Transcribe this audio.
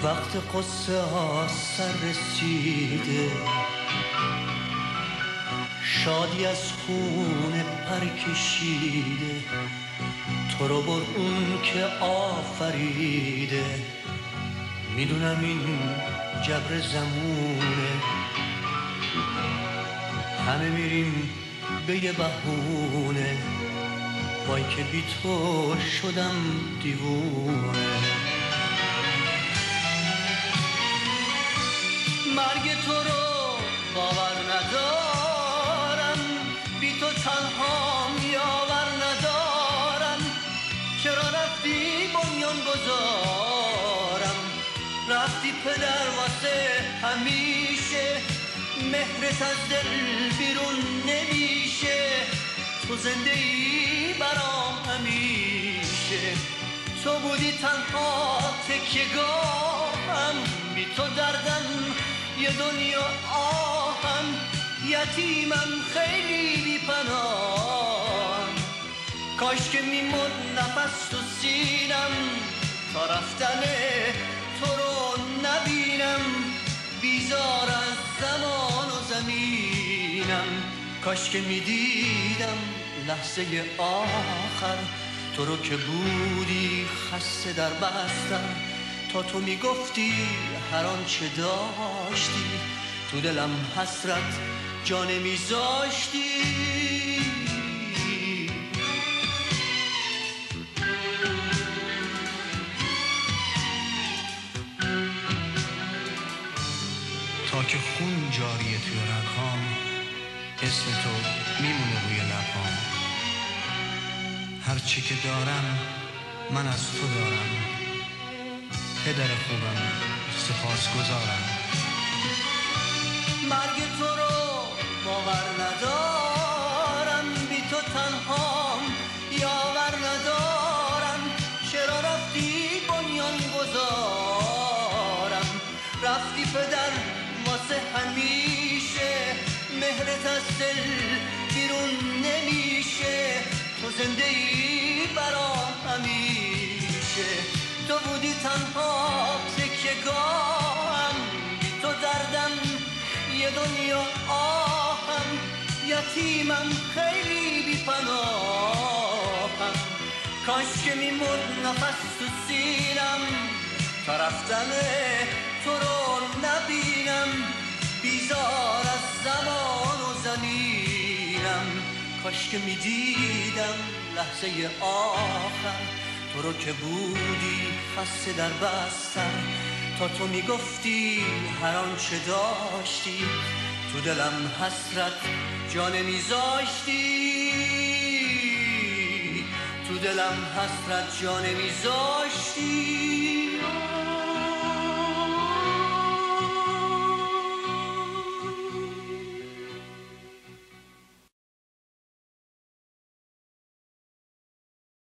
وقت قصه ها سر رسیده، شادی از خون پر کشیده، تو رو بر اون که آفریده. میدونم این جبر زمونه، همه میریم به یه بهونه، وای که بی تو شدم دیوونه. مرگ تو رو باور ندارم، بی تو تنهام یاور ندارم. چرا رفتی بنیان گذارم، رفتی پدر واسه همیشه. مهرت از دل بیرون نمیشه، تو زنده ای برام همیشه. تو بودی تنها تکیه‌گاهم، بی تو دردم یه دنیا آهم. یتیمم خیلی بی پناهم، کاش که میمون نفس تو سینم تا رفتن تو رو نبینم. بیزار از زمان و زمینم، کاش که میدیدم لحظه آخر تو رو که بودی خسته در بستر. تا تو میگفتی هر آنچه داشتی، تو دلم حسرت جا نمیذاشتی. تا که خون جاریه توی رگام، اسم تو میمونه روی لبام. هر چی که دارم من از تو دارم، پدر خوبم سپاسگزارم. مرگ تو رو باور ندارم، بی تو تنهام یاور ندارم. چرا رفتی بنیان گذارم، رفتی پدر واسه همیشه. مهرت از دل بیرون نمیشه، تو زنده ای برام همیشه. تو بودی تنها تکیه‌گاهم، بی تو دردم یه دنیا آهم. یتیمم خیلی بی پناهم، کاش که میمون نفس تو سینم تا رفتن تو رو نبینم. بیزار از زمان و زمینم، کاش که میدیدم لحظه آخر تو رو که بودی خسته در بستر. تا تو میگفتی هر آنچه داشتی، تو دلم حسرت جا نمیذاشتی. تو دلم حسرت جا نمیذاشتی.